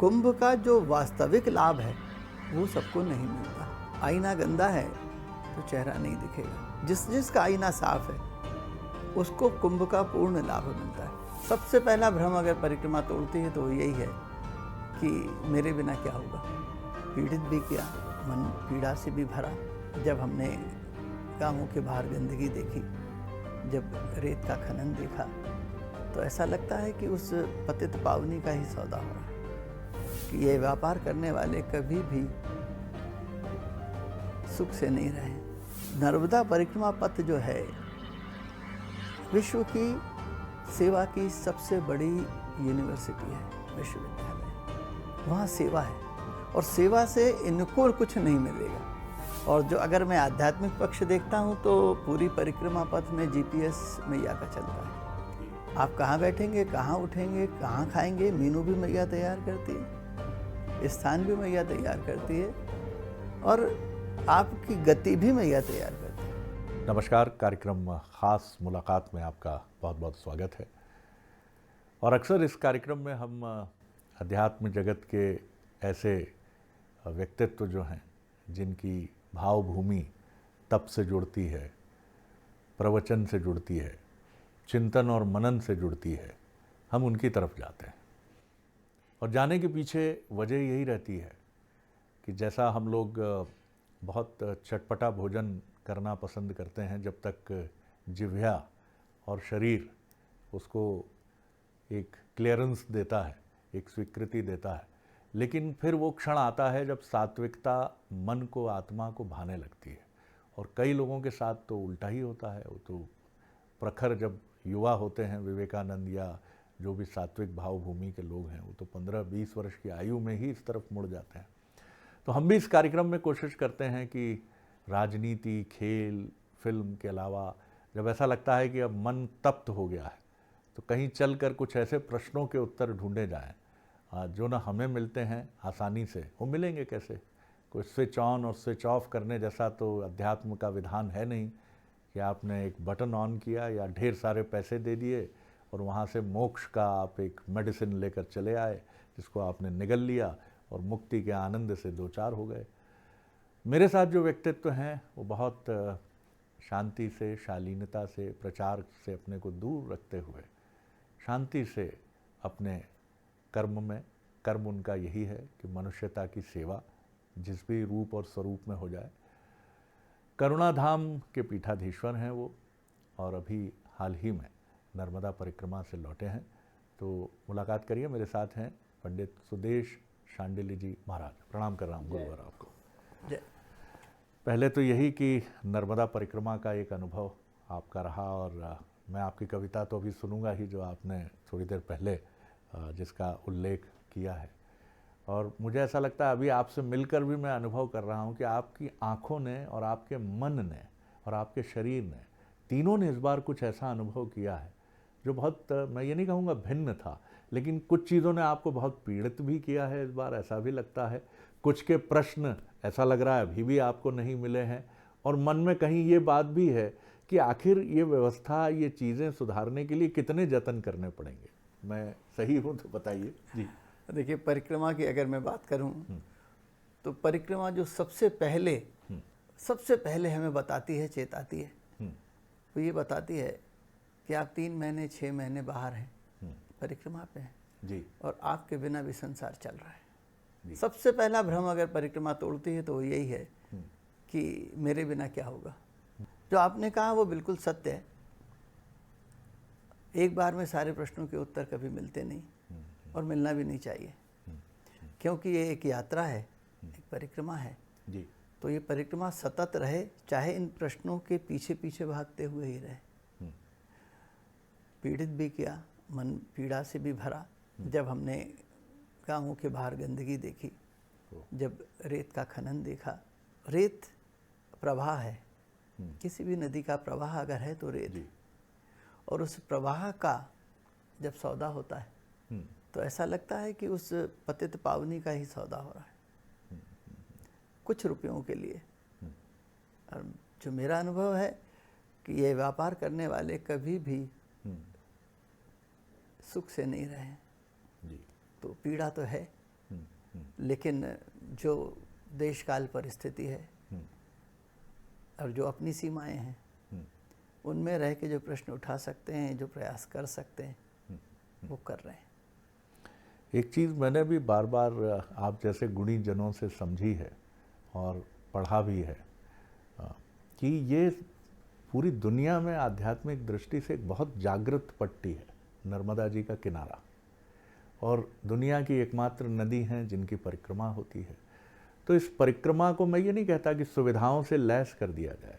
कुंभ का जो वास्तविक लाभ है वो सबको नहीं मिलता। आईना गंदा है तो चेहरा नहीं दिखेगा। जिसका आईना साफ है उसको कुंभ का पूर्ण लाभ मिलता है। सबसे पहला भ्रम अगर परिक्रमा तोड़ती है तो वो यही है कि मेरे बिना क्या होगा। पीड़ित भी किया, मन पीड़ा से भी भरा। जब हमने गांवों के बाहर गंदगी देखी, जब रेत का खनन देखा, तो ऐसा लगता है कि उस पतित पावनी का ही सौदा हो रहा है कि ये व्यापार करने वाले कभी भी सुख से नहीं रहे। नर्मदा परिक्रमा पथ जो है विश्व की सेवा की सबसे बड़ी यूनिवर्सिटी है, विश्वविद्यालय। वहाँ सेवा है और सेवा से इनको कुछ नहीं मिलेगा। और जो अगर मैं आध्यात्मिक पक्ष देखता हूँ तो पूरी परिक्रमा पथ में जीपीएस मैया का चलता है। आप कहाँ बैठेंगे, कहाँ उठेंगे, कहाँ खाएंगे, मीनू भी मैया तैयार करती है, स्थान भी मैया तैयार करती है और आपकी गति भी मैया तैयार करती है। नमस्कार, कार्यक्रम ख़ास मुलाकात में आपका बहुत बहुत स्वागत है। और अक्सर इस कार्यक्रम में हम अध्यात्म जगत के ऐसे व्यक्तित्व जो हैं जिनकी भावभूमि तप से जुड़ती है, प्रवचन से जुड़ती है, चिंतन और मनन से जुड़ती है, हम उनकी तरफ जाते हैं। और जाने के पीछे वजह यही रहती है कि जैसा हम लोग बहुत चटपटा भोजन करना पसंद करते हैं जब तक जिह्वा और शरीर उसको एक क्लियरेंस देता है, एक स्वीकृति देता है, लेकिन फिर वो क्षण आता है जब सात्विकता मन को, आत्मा को भाने लगती है। और कई लोगों के साथ तो उल्टा ही होता है। वो तो प्रखर जब युवा होते हैं, विवेकानंद या जो भी सात्विक भावभूमि के लोग हैं, वो तो 15-20 वर्ष की आयु में ही इस तरफ मुड़ जाते हैं। तो हम भी इस कार्यक्रम में कोशिश करते हैं कि राजनीति, खेल, फिल्म के अलावा जब ऐसा लगता है कि अब मन तप्त हो गया है तो कहीं चलकर कुछ ऐसे प्रश्नों के उत्तर ढूंढे जाएं जो ना हमें मिलते हैं आसानी से। वो मिलेंगे कैसे? कोई स्विच ऑन और स्विच ऑफ करने जैसा तो अध्यात्म का विधान है नहीं कि आपने एक बटन ऑन किया या ढेर सारे पैसे दे दिए और वहाँ से मोक्ष का आप एक मेडिसिन लेकर चले आए जिसको आपने निगल लिया और मुक्ति के आनंद से दो चार हो गए। मेरे साथ जो व्यक्तित्व हैं वो बहुत शांति से, शालीनता से, प्रचार से अपने को दूर रखते हुए शांति से अपने कर्म में, कर्म उनका यही है कि मनुष्यता की सेवा जिस भी रूप और स्वरूप में हो जाए। करुणाधाम के पीठाधीश्वर हैं वो और अभी हाल ही में नर्मदा परिक्रमा से लौटे हैं। तो मुलाकात करिए, मेरे साथ हैं पंडित सुदेश शांडिल्य जी महाराज। प्रणाम कर रहा हूँ गुरुवार आपको। पहले तो यही कि नर्मदा परिक्रमा का एक अनुभव आपका रहा और मैं आपकी कविता तो अभी सुनूंगा ही जो आपने थोड़ी देर पहले जिसका उल्लेख किया है। और मुझे ऐसा लगता है अभी आपसे मिलकर भी मैं अनुभव कर रहा हूँ कि आपकी आँखों ने और आपके मन ने और आपके शरीर ने, तीनों ने इस बार कुछ ऐसा अनुभव किया है जो बहुत, मैं ये नहीं कहूँगा भिन्न था, लेकिन कुछ चीज़ों ने आपको बहुत पीड़ित भी किया है इस बार, ऐसा भी लगता है। कुछ के प्रश्न ऐसा लग रहा है अभी भी आपको नहीं मिले हैं और मन में कहीं ये बात भी है कि आखिर ये व्यवस्था, ये चीज़ें सुधारने के लिए कितने जतन करने पड़ेंगे। मैं सही हूँ तो बताइए जी। देखिए, परिक्रमा की अगर मैं बात करूं तो परिक्रमा जो सबसे पहले हमें बताती है, चेताती है, वो ये बताती है कि आप 3 महीने 6 महीने बाहर हैं, परिक्रमा पे हैं जी, और आपके बिना भी संसार चल रहा है। सबसे पहला भ्रम अगर परिक्रमा तोड़ती है तो वो यही है कि मेरे बिना क्या होगा। जो आपने कहा वो बिल्कुल सत्य है। एक बार में सारे प्रश्नों के उत्तर कभी मिलते नहीं और मिलना भी नहीं चाहिए, क्योंकि ये एक यात्रा है, एक परिक्रमा है जी। तो ये परिक्रमा सतत रहे, चाहे इन प्रश्नों के पीछे पीछे भागते हुए ही रहे। पीड़ित भी किया, मन पीड़ा से भी भरा। जब हमने गांवों के बाहर गंदगी देखी, जब रेत का खनन देखा, रेत प्रवाह है, किसी भी नदी का प्रवाह अगर है तो रेत, और उस प्रवाह का जब सौदा होता है तो ऐसा लगता है कि उस पतित पावनी का ही सौदा हो रहा है कुछ रुपयों के लिए। और जो मेरा अनुभव है कि ये व्यापार करने वाले कभी भी सुख से नहीं रहे। तो पीड़ा तो है, लेकिन जो देश काल परिस्थिति है और जो अपनी सीमाएं हैं उनमें रह के जो प्रश्न उठा सकते हैं, जो प्रयास कर सकते हैं, वो कर रहे हैं। एक चीज़ मैंने भी बार बार आप जैसे गुणी जनों से समझी है और पढ़ा भी है कि ये पूरी दुनिया में आध्यात्मिक दृष्टि से एक बहुत जागृत पट्टी है नर्मदा जी का किनारा, और दुनिया की एकमात्र नदी हैं जिनकी परिक्रमा होती है। तो इस परिक्रमा को मैं ये नहीं कहता कि सुविधाओं से लैस कर दिया जाए,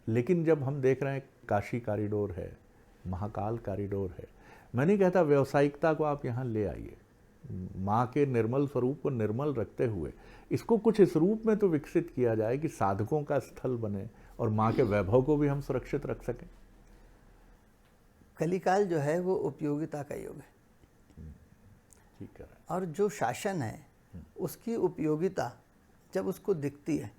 लेकिन जब हम देख रहे हैं काशी कॉरिडोर है, महाकाल कॉरिडोर है, मैं नहीं कहता व्यावसायिकता को आप यहाँ ले आइए, माँ के निर्मल स्वरूप को निर्मल रखते हुए इसको कुछ इस रूप में तो विकसित किया जाए कि साधकों का स्थल बने और माँ के वैभव को भी हम सुरक्षित रख सकें। कलिकाल जो है वो उपयोगिता का युग है, ठीक है। और जो शासन है उसकी उपयोगिता जब उसको दिखती है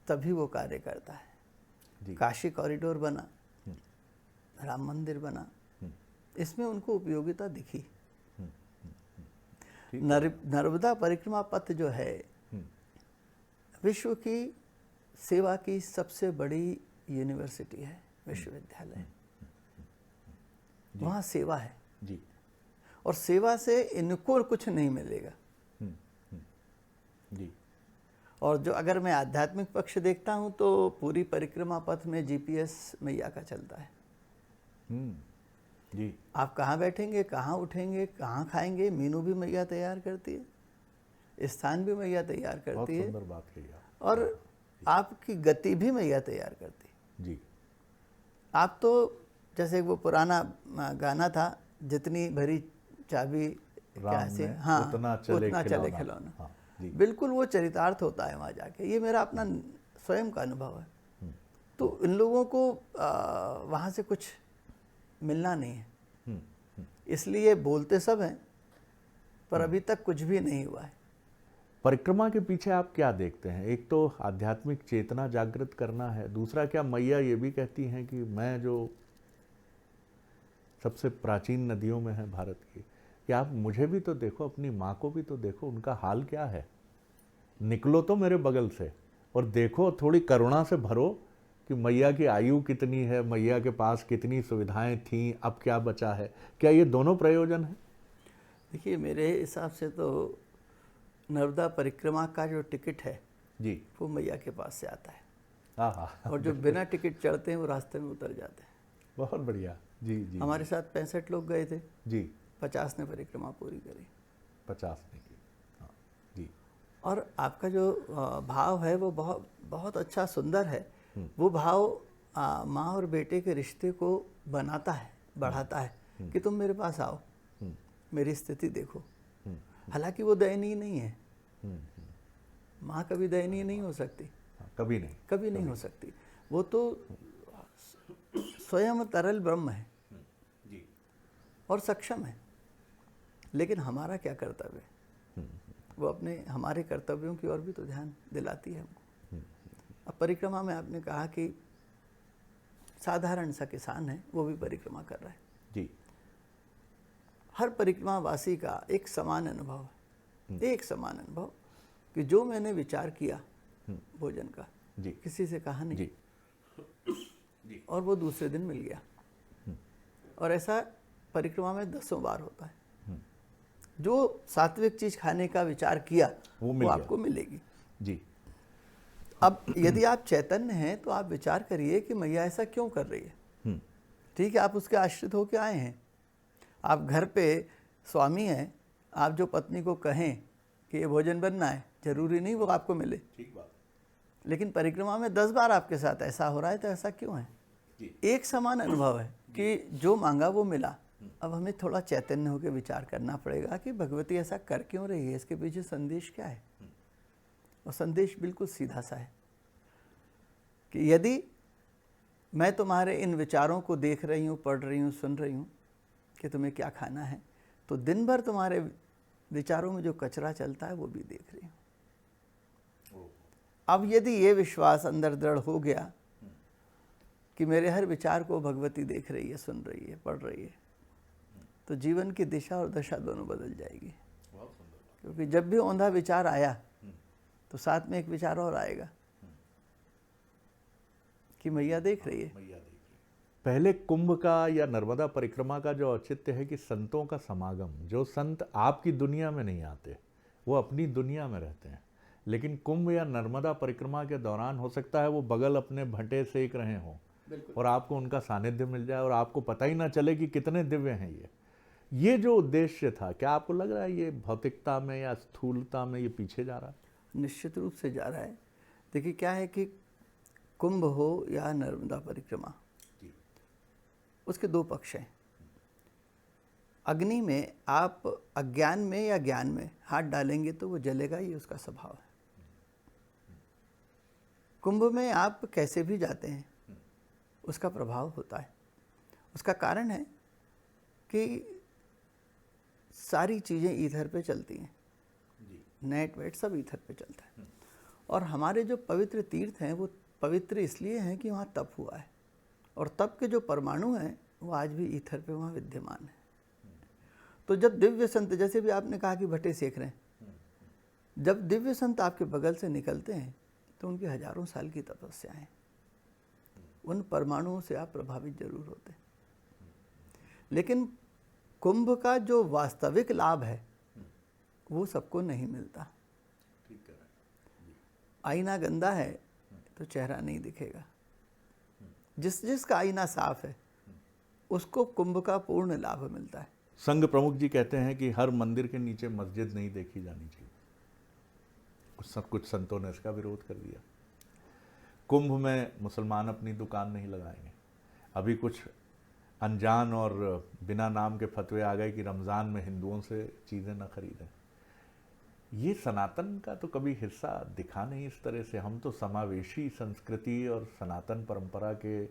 तभी वो कार्य करता है। काशी कॉरिडोर बना, राम मंदिर बना, इसमें उनको उपयोगिता दिखी। नर्मदा परिक्रमा पथ जो है विश्व की सेवा की सबसे बड़ी यूनिवर्सिटी है, विश्वविद्यालय। वहाँ सेवा है जी, और सेवा से इनको कुछ नहीं मिलेगा जी। और जो अगर मैं आध्यात्मिक पक्ष देखता हूँ तो पूरी परिक्रमा पथ में जीपीएस मैया का चलता है। जी। आप कहाँ बैठेंगे, कहाँ उठेंगे, कहाँ खाएंगे, मीनू भी मैया तैयार करती है, स्थान भी मैया तैयार करती है, बहुत सुंदर बात कही आप। और आपकी गति भी मैया तैयार करती है। जी। आप तो जैसे वो पुराना गाना था, जितनी भरी चाबी राम से, ने हाँ, उतना चले खिलौना। हाँ, जी। बिल्कुल वो चरितार्थ होता है वहाँ जाके। ये मेरा अपना स्वयं का अनुभव है। तो इन लोगों को वहाँ से कुछ मिलना नहीं है, इसलिए बोलते सब हैं पर अभी तक कुछ भी नहीं हुआ है। परिक्रमा के पीछे आप क्या देखते हैं? एक तो आध्यात्मिक चेतना जागृत करना है, दूसरा क्या मैया ये भी कहती हैं कि मैं जो सबसे प्राचीन नदियों में है भारत की, कि आप मुझे भी तो देखो, अपनी माँ को भी तो देखो, उनका हाल क्या है, निकलो तो मेरे बगल से और देखो, थोड़ी करुणा से भरो कि मैया की आयु कितनी है, मैया के पास कितनी सुविधाएं थीं, अब क्या बचा है। क्या ये दोनों प्रयोजन हैं? देखिए, मेरे हिसाब से तो नर्मदा परिक्रमा का जो टिकट है जी, वो मैया के पास से आता है। हाँ, और जो बिना टिकट चढ़ते हैं वो रास्ते में उतर जाते हैं। बहुत बढ़िया। जी जी। हमारे साथ 65 लोग गए थे जी। 50 ने परिक्रमा पूरी करी। 50 ने की। हाँ जी। और आपका जो भाव है वो बहुत बहुत अच्छा, सुंदर है। वो भाव माँ और बेटे के रिश्ते को बनाता है, बढ़ाता है कि तुम मेरे पास आओ, मेरी स्थिति देखो। हालांकि वो दयनीय नहीं है, माँ कभी दयनीय नहीं हो सकती, कभी नहीं, कभी नहीं हो सकती। वो तो स्वयं तरल ब्रह्म है जी, और सक्षम है। लेकिन हमारा क्या कर्तव्य है? वो अपने हमारे कर्तव्यों की ओर भी तो ध्यान दिलाती है हमको। अब परिक्रमा में आपने कहा कि साधारण सा किसान है, वो भी परिक्रमा कर रहा है जी। हर परिक्रमा वासी का एक समान अनुभव है, एक समान अनुभव कि जो मैंने विचार किया भोजन का, जी, किसी से कहा नहीं जी, और वो दूसरे दिन मिल गया। और ऐसा परिक्रमा में 10 बार होता है। जो सात्विक चीज खाने का विचार किया वो आपको मिलेगी जी। अब यदि आप चैतन्य हैं तो आप विचार करिए कि मैया ऐसा क्यों कर रही है। ठीक है, आप उसके आश्रित होकर आए हैं, आप घर पे स्वामी हैं, आप जो पत्नी को कहें कि ये भोजन बनना है, जरूरी नहीं वो आपको मिले। ठीक बात। लेकिन परिक्रमा में 10 बार आपके साथ ऐसा हो रहा है, तो ऐसा क्यों है? एक समान अनुभव है कि जो मांगा वो मिला। अब हमें थोड़ा चैतन्य होकर विचार करना पड़ेगा कि भगवती ऐसा कर क्यों रही है, इसके पीछे संदेश क्या है। और संदेश बिल्कुल सीधा सा है कि यदि मैं तुम्हारे इन विचारों को देख रही हूँ, पढ़ रही हूँ, सुन रही हूँ कि तुम्हें क्या खाना है, तो दिन भर तुम्हारे विचारों में जो कचरा चलता है वो भी देख रही हूँ। अब यदि ये विश्वास अंदर दृढ़ हो गया कि मेरे हर विचार को भगवती देख रही है, सुन रही है, पढ़ रही है, तो जीवन की दिशा और दशा दोनों बदल जाएगी। बहुत सुंदर बात। क्योंकि जब भी औंधा विचार आया तो साथ में एक विचार और आएगा कि मैया देख रही है। पहले कुंभ का या नर्मदा परिक्रमा का जो औचित्य है कि संतों का समागम, जो संत आपकी दुनिया में नहीं आते, वो अपनी दुनिया में रहते हैं, लेकिन कुंभ या नर्मदा परिक्रमा के दौरान हो सकता है वो बगल अपने भंटे सेक रहे हों और आपको उनका सानिध्य मिल जाए और आपको पता ही ना चले कि कितने दिव्य हैं ये जो उद्देश्य था, क्या आपको लग रहा है ये भौतिकता में या स्थूलता में ये पीछे जा रहा है? निश्चित रूप से जा रहा है। देखिए क्या है कि कुंभ हो या नर्मदा परिक्रमा, उसके दो पक्ष हैं। अग्नि में आप अज्ञान में या ज्ञान में हाथ डालेंगे तो वो जलेगा, ये उसका स्वभाव है। कुंभ में आप कैसे भी जाते हैं उसका प्रभाव होता है। उसका कारण है कि सारी चीज़ें ईथर पे चलती हैं, नेट वेट सब ईथर पे चलता है। और हमारे जो पवित्र तीर्थ हैं वो पवित्र इसलिए हैं कि वहाँ तप हुआ है, और तप के जो परमाणु हैं वो आज भी ईथर पे वहाँ विद्यमान है। तो जब दिव्य संत, जैसे भी आपने कहा कि भट्टे सेक रहे हैं, जब दिव्य संत आपके बगल से निकलते हैं तो उनकी हजारों साल की तपस्या है, उन परमाणुओं से आप प्रभावित जरूर होते हैं। लेकिन कुंभ का जो वास्तविक लाभ है वो सबको नहीं मिलता। आईना गंदा है तो चेहरा नहीं दिखेगा। जिसका आईना साफ है उसको कुंभ का पूर्ण लाभ मिलता है। संघ प्रमुख जी कहते हैं कि हर मंदिर के नीचे मस्जिद नहीं देखी जानी चाहिए। कुछ संतों ने इसका विरोध कर दिया। कुंभ में मुसलमान अपनी दुकान नहीं लगाएंगे। अभी कुछ अनजान और बिना नाम के फतवे आ गए कि रमज़ान में हिंदुओं से चीज़ें न खरीदें। ये सनातन का तो कभी हिस्सा दिखा नहीं इस तरह से। हम तो समावेशी संस्कृति और सनातन परंपरा के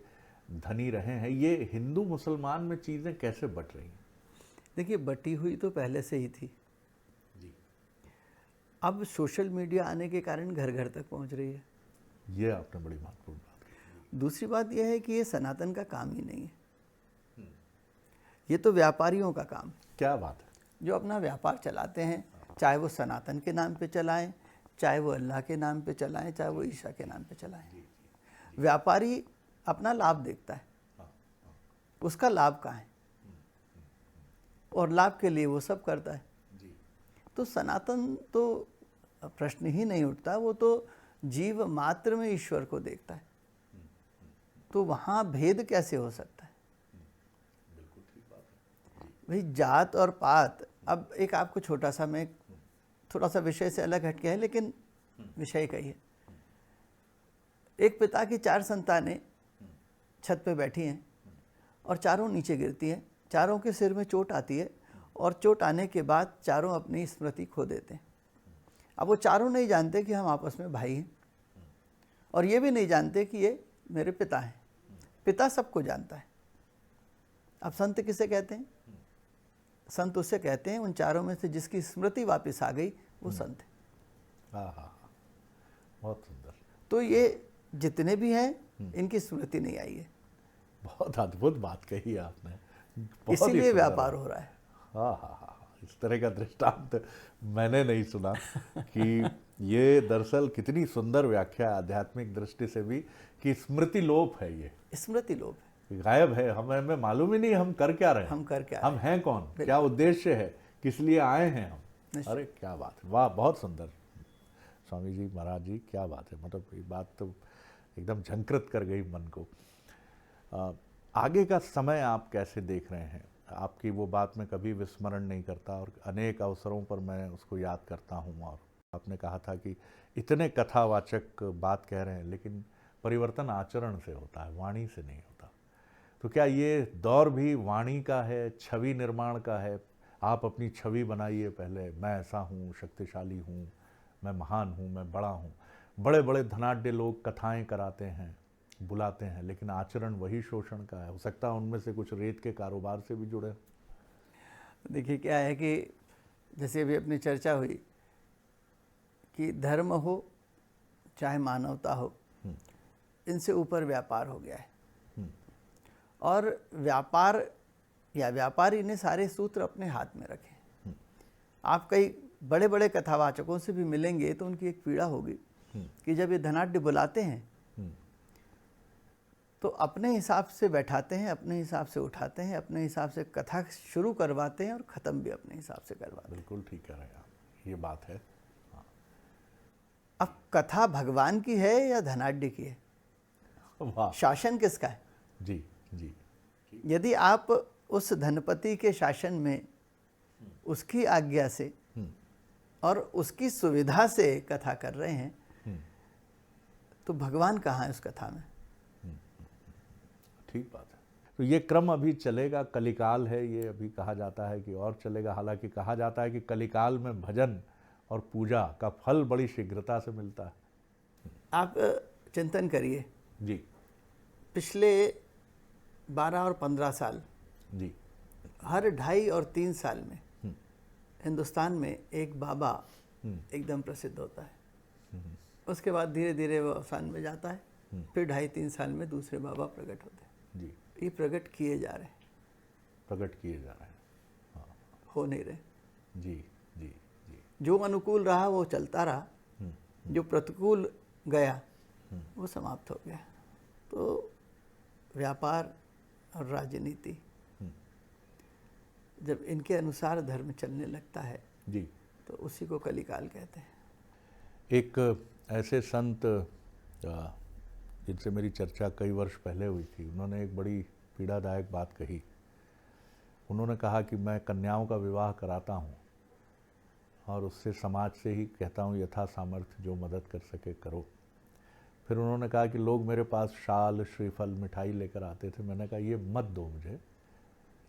धनी रहे हैं। ये हिंदू मुसलमान में चीज़ें कैसे बट रही हैं? देखिए, बटी हुई तो पहले से ही थी जी। अब सोशल मीडिया आने के कारण घर घर तक पहुंच रही है। ये आपने बड़ी महत्वपूर्ण बात कही। दूसरी बात यह है कि ये सनातन का काम ही नहीं है, ये तो व्यापारियों का काम। क्या बात है? जो अपना व्यापार चलाते हैं, चाहे वो सनातन के नाम पे चलाएं, चाहे वो अल्लाह के नाम पे चलाएं, चाहे वो ईसा के नाम पे चलाएं। व्यापारी अपना लाभ देखता है, उसका लाभ कहाँ है, और लाभ के लिए वो सब करता है। तो सनातन तो प्रश्न ही नहीं उठता, वो तो जीव मात्र में ईश्वर को देखता है। तो वहाँ भेद कैसे हो सकता है? भाई जात और पात, अब एक आपको छोटा सा, मैं थोड़ा सा विषय से अलग हट के है लेकिन विषय का ही है। एक पिता की 4 संतानें छत पे बैठी हैं और चारों नीचे गिरती हैं, चारों के सिर में चोट आती है और चोट आने के बाद चारों अपनी स्मृति खो देते हैं। अब वो चारों नहीं जानते कि हम आपस में भाई हैं, और ये भी नहीं जानते कि ये मेरे पिता हैं। पिता सबको जानता है। अब संत किसे कहते हैं? संत उसे कहते हैं उन चारों में से जिसकी स्मृति वापस आ गई, वो संत है। बहुत सुंदर। तो ये जितने भी हैं इनकी स्मृति नहीं आई है। बहुत अद्भुत बात कही आपने, इसीलिए व्यापार हो रहा है। हाँ, इस तरह का दृष्टांत मैंने नहीं सुना कि ये दरअसल कितनी सुंदर व्याख्या आध्यात्मिक दृष्टि से भी कि स्मृति लोप है। ये स्मृति लोप है, गायब है। हमें मालूम ही नहीं हम कर क्या रहे हैं, हम कर क्या, हम हैं कौन, क्या उद्देश्य है, किस लिए आए हैं हम। अरे क्या बात है, वाह, बहुत सुंदर स्वामी जी, महाराज जी, क्या बात है। मतलब ये बात तो एकदम झंकृत कर गई मन को। आगे का समय आप कैसे देख रहे हैं? आपकी वो बात मैं कभी विस्मरण नहीं करता और अनेक अवसरों पर मैं उसको याद करता हूँ। और आपने कहा था कि इतने कथावाचक बात कह रहे हैं लेकिन परिवर्तन आचरण से होता है, वाणी से नहीं होता। तो क्या ये दौर भी वाणी का है, छवि निर्माण का है? आप अपनी छवि बनाइए पहले, मैं ऐसा हूँ, शक्तिशाली हूँ, मैं महान हूँ, मैं बड़ा हूँ। बड़े बड़े धनाढ्य लोग कथाएं कराते हैं, बुलाते हैं, लेकिन आचरण वही शोषण का है। हो सकता है उनमें से कुछ रेत के कारोबार से भी जुड़े। देखिए क्या है कि जैसे अभी अपनी चर्चा हुई कि धर्म हो चाहे मानवता हो, इनसे ऊपर व्यापार हो गया है। और व्यापार या व्यापारी ने सारे सूत्र अपने हाथ में रखे। आप कहीं बड़े बड़े कथावाचकों से भी मिलेंगे तो उनकी एक पीड़ा होगी कि जब ये धनाढ्य बुलाते हैं तो अपने हिसाब से बैठाते हैं, अपने हिसाब से उठाते हैं, अपने हिसाब से कथा शुरू करवाते हैं और ख़त्म भी अपने हिसाब से करवाते हैं। बिल्कुल ठीक कह रहे हैं आप, ये बात है। अब कथा भगवान की है या धनाढ्य की है? वाह, शासन किसका है? जी जी, यदि आप उस धनपति के शासन में उसकी आज्ञा से और उसकी सुविधा से कथा कर रहे हैं तो भगवान कहाँ है उस कथा में? ठीक बात है। तो ये क्रम अभी चलेगा, कलिकाल है ये, अभी कहा जाता है कि और चलेगा। हालांकि कहा जाता है कि कलिकाल में भजन और पूजा का फल बड़ी शीघ्रता से मिलता है। आप चिंतन करिए, जी पिछले 12 और 15 साल, जी, हर 2.5 और 3 साल में हिंदुस्तान में एक बाबा एकदम प्रसिद्ध होता है। उसके बाद धीरे धीरे वो अवसान में जाता है, फिर 2.5-3 साल में दूसरे बाबा प्रकट होते हैं। जी, ये प्रकट किए जा रहे हैं, प्रकट किए जा रहे हैं। हो नहीं रहे। जी जी जी, जो अनुकूल रहा वो चलता रहा, जो प्रतिकूल गया वो समाप्त हो गया। तो व्यापार और राजनीति जब इनके अनुसार धर्म चलने लगता है जी, तो उसी को कलिकाल कहते हैं। एक ऐसे संत जिनसे मेरी चर्चा कई वर्ष पहले हुई थी, उन्होंने एक बड़ी पीड़ादायक बात कही। उन्होंने कहा कि मैं कन्याओं का विवाह कराता हूँ और उससे समाज से ही कहता हूँ यथा सामर्थ्य जो मदद कर सके करो। फिर उन्होंने कहा कि लोग मेरे पास शाल, श्रीफल, मिठाई लेकर आते थे। मैंने कहा ये मत दो मुझे,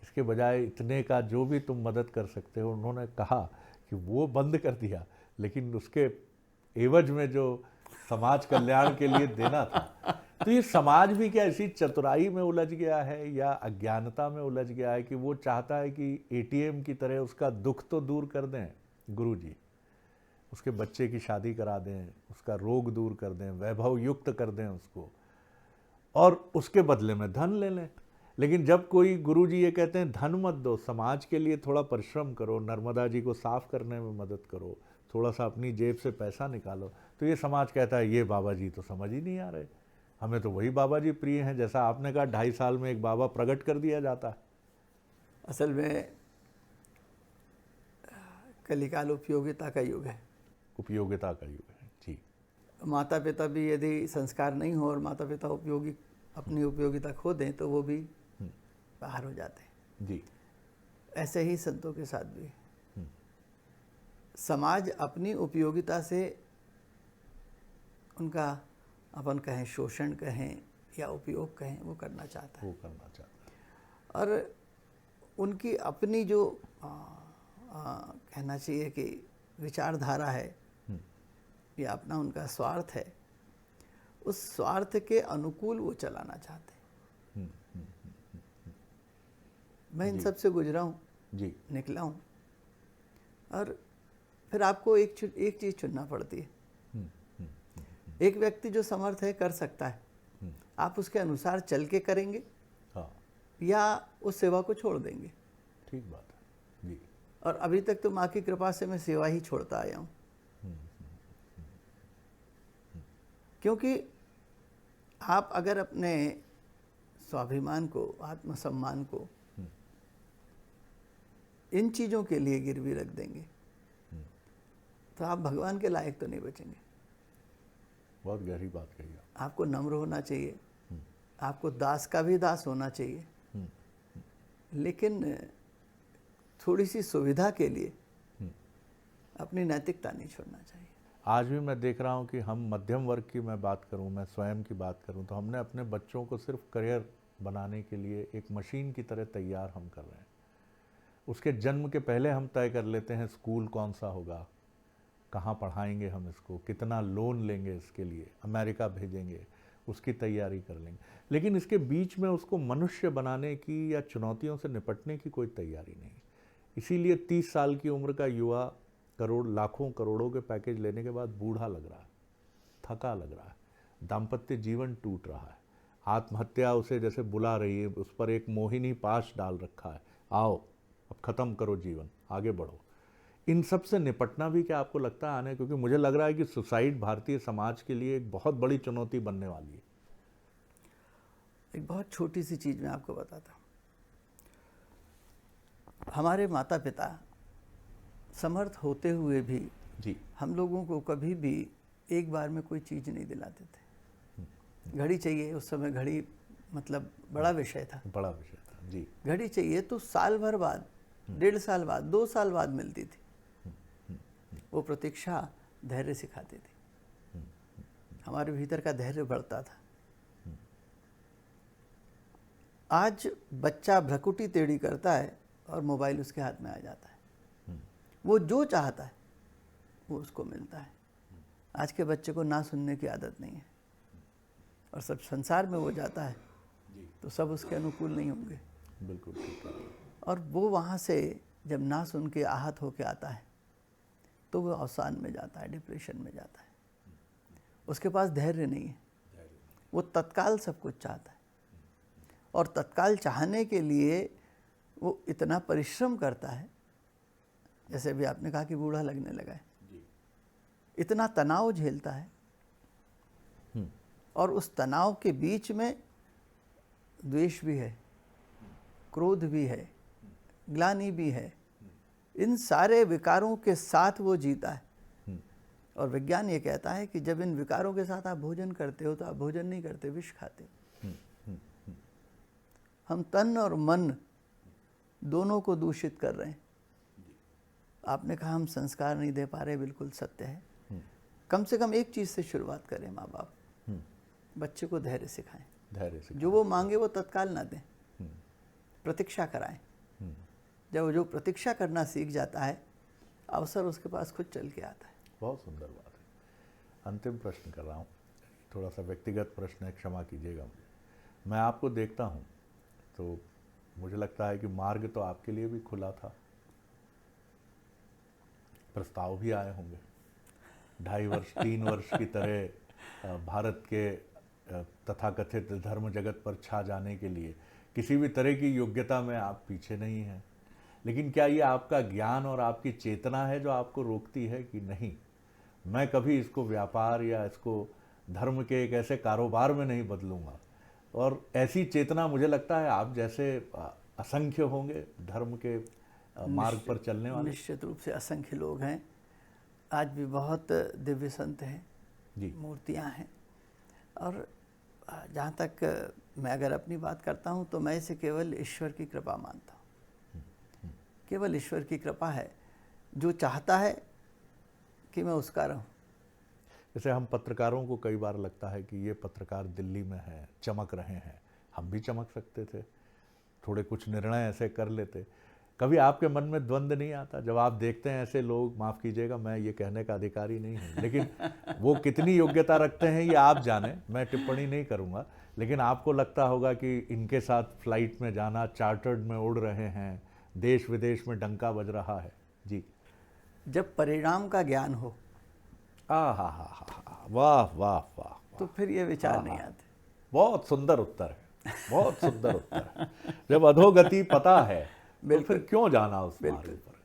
इसके बजाय इतने का जो भी तुम मदद कर सकते हो। उन्होंने कहा कि वो बंद कर दिया, लेकिन उसके एवज में जो समाज कल्याण के लिए देना था। तो ये समाज भी क्या इसी चतुराई में उलझ गया है या अज्ञानता में उलझ गया है कि वो चाहता है कि एटीएम की तरह उसका दुख तो दूर कर दें गुरुजी, उसके बच्चे की शादी करा दें, उसका रोग दूर कर दें, वैभव युक्त कर दें उसको, और उसके बदले में धन ले लें। लेकिन जब कोई गुरुजी ये कहते हैं धन मत दो, समाज के लिए थोड़ा परिश्रम करो, नर्मदा जी को साफ करने में मदद करो, थोड़ा सा अपनी जेब से पैसा निकालो, तो ये समाज कहता है ये बाबा जी तो समझ ही नहीं आ रहे, हमें तो वही बाबा जी प्रिय हैं जैसा आपने कहा 2.5 साल में एक बाबा प्रकट कर दिया जाता है। असल में कलिकाल उपयोगिता का युग है। उपयोगिता का युग है जी। माता पिता भी यदि संस्कार नहीं हो और माता पिता अपनी उपयोगिता खो दें तो वो भी बाहर हो जाते हैं जी। ऐसे ही संतों के साथ भी समाज अपनी उपयोगिता से उनका अपन कहें शोषण कहें या उपयोग कहें वो करना चाहता है, और उनकी अपनी जो कहना चाहिए कि विचारधारा है या अपना उनका स्वार्थ है, उस स्वार्थ के अनुकूल वो चलाना चाहते हैं। मैं इन सब से गुजरा हूँ जी, निकला हूँ, और फिर आपको एक चीज़ चुनना पड़ती है। एक व्यक्ति जो समर्थ है कर सकता है, आप उसके अनुसार चल के करेंगे हाँ, या उस सेवा को छोड़ देंगे। ठीक बात है जी। और अभी तक तो माँ की कृपा से मैं सेवा ही छोड़ता आया हूँ, क्योंकि आप अगर अपने स्वाभिमान को, आत्मसम्मान को इन चीज़ों के लिए गिरवी रख देंगे तो आप भगवान के लायक तो नहीं बचेंगे। बहुत गहरी बात कही आप। आपको नम्र होना चाहिए, आपको दास का भी दास होना चाहिए, लेकिन थोड़ी सी सुविधा के लिए अपनी नैतिकता नहीं छोड़ना चाहिए। आज भी मैं देख रहा हूँ कि हम मध्यम वर्ग की मैं बात करूँ, मैं स्वयं की बात करूँ, तो हमने अपने बच्चों को सिर्फ करियर बनाने के लिए एक मशीन की तरह तैयार हम कर रहे हैं। उसके जन्म के पहले हम तय कर लेते हैं स्कूल कौन सा होगा, कहाँ पढ़ाएंगे हम इसको, कितना लोन लेंगे इसके लिए, अमेरिका भेजेंगे, उसकी तैयारी कर लेंगे। लेकिन इसके बीच में उसको मनुष्य बनाने की या चुनौतियों से निपटने की कोई तैयारी नहीं। इसीलिए 30 साल की उम्र का युवा लाखों करोड़ों के पैकेज लेने के बाद बूढ़ा लग रहा है, थका लग रहा है, दाम्पत्य जीवन टूट रहा है, आत्महत्या उसे जैसे बुला रही है, उस पर एक मोहिनी पाश डाल रखा है, आओ अब ख़त्म करो जीवन, आगे बढ़ो। इन सब से निपटना भी क्या आपको लगता है आने, क्योंकि मुझे लग रहा है कि सुसाइड भारतीय समाज के लिए एक बहुत बड़ी चुनौती बनने वाली है। एक बहुत छोटी सी चीज़ मैं आपको बताता हूँ। हमारे माता पिता समर्थ होते हुए भी जी। हम लोगों को कभी भी एक बार में कोई चीज़ नहीं दिलाते थे। घड़ी चाहिए, उस समय घड़ी मतलब बड़ा विषय था, बड़ा विषय था जी। घड़ी चाहिए तो साल भर बाद, 1.5 साल बाद, 2 साल बाद मिलती थी। वो प्रतीक्षा धैर्य सिखाती थी, हमारे भीतर का धैर्य बढ़ता था। आज बच्चा भ्रकुटी टेढ़ी करता है और मोबाइल उसके हाथ में आ जाता है, वो जो चाहता है वो उसको मिलता है। आज के बच्चे को ना सुनने की आदत नहीं है, और सब संसार में वो जाता है तो सब उसके अनुकूल नहीं होंगे। बिल्कुल ठीक है। और वो वहाँ से जब ना सुन के आहत होके आता है तो वो अवसान में जाता है, डिप्रेशन में जाता है। उसके पास धैर्य नहीं है, वो तत्काल सब कुछ चाहता है, और तत्काल चाहने के लिए वो इतना परिश्रम करता है, जैसे भी आपने कहा कि बूढ़ा लगने लगा है, इतना तनाव झेलता है, और उस तनाव के बीच में द्वेष भी है, क्रोध भी है, ग्लानि भी है। इन सारे विकारों के साथ वो जीता है। और विज्ञान ये कहता है कि जब इन विकारों के साथ आप भोजन करते हो तो आप भोजन नहीं करते, विष खाते हो। हम तन और मन दोनों को दूषित कर रहे हैं। आपने कहा हम संस्कार नहीं दे पा रहे, बिल्कुल सत्य है। कम से कम एक चीज़ से शुरुआत करें माँ बाप, बच्चे को धैर्य सिखाएं। धैर्य से जो वो मांगे वो तत्काल ना दें, प्रतीक्षा कराएं। जब वो जो प्रतीक्षा करना सीख जाता है, अवसर उसके पास खुद चल के आता है। बहुत सुंदर बात है। अंतिम प्रश्न कर रहा हूँ, थोड़ा सा व्यक्तिगत प्रश्न है, क्षमा कीजिएगा मुझे। मैं आपको देखता हूँ तो मुझे लगता है कि मार्ग तो आपके लिए भी खुला था, प्रस्ताव भी आए होंगे 2.5 वर्ष 3 वर्ष की तरह भारत के तथाकथित धर्म जगत पर छा जाने के लिए। किसी भी तरह की योग्यता में आप पीछे नहीं हैं, लेकिन क्या ये आपका ज्ञान और आपकी चेतना है जो आपको रोकती है कि नहीं, मैं कभी इसको व्यापार या इसको धर्म के एक ऐसे कारोबार में नहीं बदलूंगा? और ऐसी चेतना मुझे लगता है आप जैसे असंख्य होंगे धर्म के मार्ग पर चलने वाले। निश्चित रूप से असंख्य लोग हैं, आज भी बहुत दिव्य संत हैं जी, मूर्तियां हैं। और जहाँ तक मैं अगर अपनी बात करता हूँ तो मैं इसे केवल ईश्वर की कृपा मानता हूँ। केवल ईश्वर की कृपा है, जो चाहता है कि मैं उसका रहूं। जैसे हम पत्रकारों को कई बार लगता है कि ये पत्रकार दिल्ली में हैं, चमक रहे हैं, हम भी चमक सकते थे, थोड़े कुछ निर्णय ऐसे कर लेते। कभी आपके मन में द्वंद्व नहीं आता जब आप देखते हैं ऐसे लोग? माफ़ कीजिएगा, मैं ये कहने का अधिकारी नहीं हूँ, लेकिन वो कितनी योग्यता रखते हैं ये आप जाने, मैं टिप्पणी नहीं करूँगा। लेकिन आपको लगता होगा कि इनके साथ फ्लाइट में जाना, चार्टर्ड में उड़ रहे हैं, देश विदेश में डंका बज रहा है। जी, जब परिणाम का ज्ञान हो, वाह वाह वाह वाह, तो फिर ये विचार नहीं आते। बहुत सुंदर उत्तर है, बहुत सुंदर उत्तर है। जब अधोगति पता है तो फिर क्यों जाना उस मार्ग पर?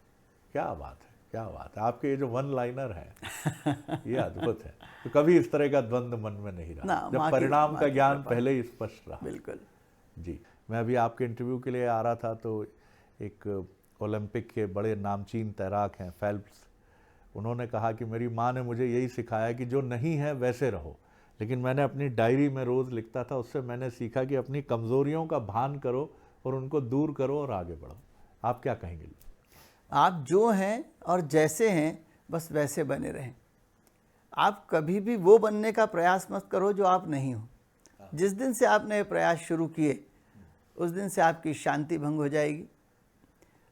क्या बात है, क्या बात है। आपके ये जो वन लाइनर है ये अद्भुत है। तो कभी इस तरह का द्वंद्व मन में नहीं रहा जब परिणाम का ज्ञान पहले ही स्पष्ट रहा? बिल्कुल जी। मैं अभी आपके इंटरव्यू के लिए आ रहा था तो एक ओलंपिक के बड़े नामचीन तैराक हैं फेल्प्स, उन्होंने कहा कि मेरी माँ ने मुझे यही सिखाया कि जो नहीं है वैसे रहो, लेकिन मैंने अपनी डायरी में रोज़ लिखता था, उससे मैंने सीखा कि अपनी कमज़ोरियों का भान करो और उनको दूर करो और आगे बढ़ो। आप क्या कहेंगे? आप जो हैं और जैसे हैं बस वैसे बने रहें। आप कभी भी वो बनने का प्रयास मत करो जो आप नहीं हो। जिस दिन से आपने ये प्रयास शुरू किए उस दिन से आपकी शांति भंग हो जाएगी,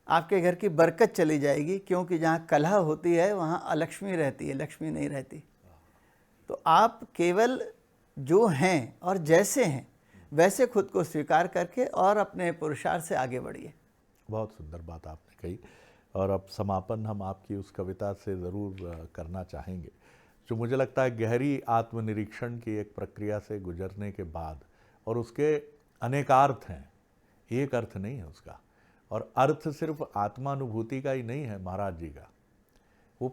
आपके घर की बरकत चली जाएगी, क्योंकि जहाँ कलह होती है वहाँ अलक्ष्मी रहती है, लक्ष्मी नहीं रहती। तो आप केवल जो हैं और जैसे हैं वैसे खुद को स्वीकार करके और अपने पुरुषार्थ से आगे बढ़िए। बहुत सुंदर बात आपने कही। और अब समापन हम आपकी उस कविता से ज़रूर करना चाहेंगे, जो मुझे लगता है गहरी आत्मनिरीक्षण की एक प्रक्रिया से गुजरने के बाद, और उसके अनेकार्थ हैं, एक अर्थ नहीं है उसका, और अर्थ सिर्फ आत्मानुभूति का ही नहीं है महाराज जी का, वो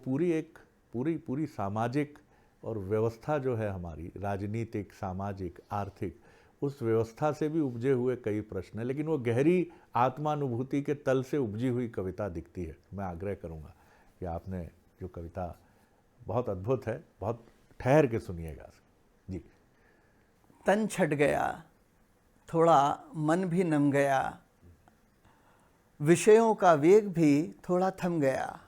पूरी सामाजिक और व्यवस्था जो है हमारी, राजनीतिक, सामाजिक, आर्थिक, उस व्यवस्था से भी उपजे हुए कई प्रश्न हैं, लेकिन वो गहरी आत्मानुभूति के तल से उपजी हुई कविता दिखती है। मैं आग्रह करूँगा कि आपने जो कविता बहुत अद्भुत है, बहुत ठहर के सुनिएगा जी। तन छट गया, थोड़ा मन भी नम गया, विषयों का वेग भी थोड़ा थम गया,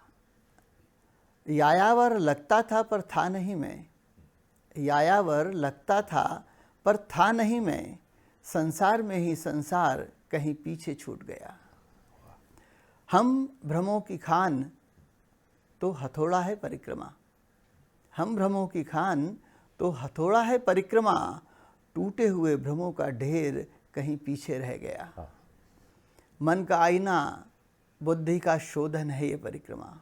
यायावर लगता था पर था नहीं मैं, यायावर लगता था पर था नहीं मैं, संसार में ही संसार कहीं पीछे छूट गया। हम भ्रमों की खान तो हथौड़ा है परिक्रमा, हम भ्रमों की खान तो हथौड़ा है परिक्रमा, टूटे हुए भ्रमों का ढेर कहीं पीछे रह गया। मन का आईना बुद्धि का शोधन है ये परिक्रमा,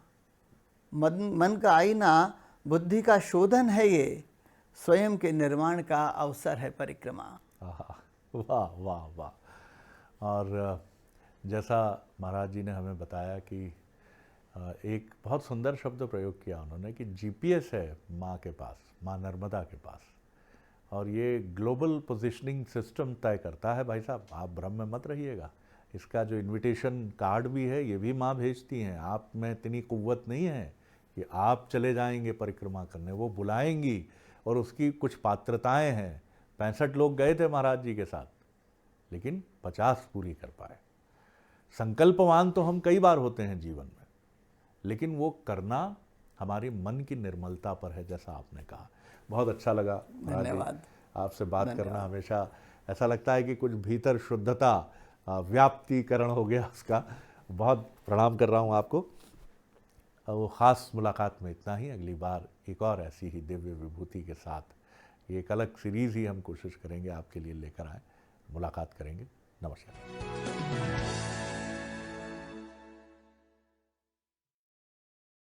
मन का आईना बुद्धि का शोधन है ये, स्वयं के निर्माण का अवसर है परिक्रमा। वाह वाह वाह। और जैसा महाराज जी ने हमें बताया कि एक बहुत सुंदर शब्द प्रयोग किया उन्होंने कि जीपीएस है माँ के पास, माँ नर्मदा के पास, और ये ग्लोबल पोजीशनिंग सिस्टम तय करता है। भाई साहब, आप भ्रम में मत रहिएगा। इसका जो इनविटेशन कार्ड भी है ये भी माँ भेजती हैं। आप में इतनी कुव्वत नहीं है कि आप चले जाएंगे परिक्रमा करने, वो बुलाएंगी और उसकी कुछ पात्रताएं हैं। 65 लोग गए थे महाराज जी के साथ, लेकिन 50 पूरी कर पाए। संकल्पवान तो हम कई बार होते हैं जीवन में, लेकिन वो करना हमारी मन की निर्मलता पर है, जैसा आपने कहा। बहुत अच्छा लगा धन्यवाद। आपसे बात करना। हमेशा ऐसा लगता है कि कुछ भीतर शुद्धता, व्याप्तिकरण हो गया उसका। बहुत प्रणाम कर रहा हूँ आपको। वो ख़ास मुलाकात में इतना ही। अगली बार एक और ऐसी ही दिव्य विभूति के साथ एक अलग सीरीज़ ही हम कोशिश करेंगे आपके लिए लेकर आए, मुलाकात करेंगे। नमस्कार।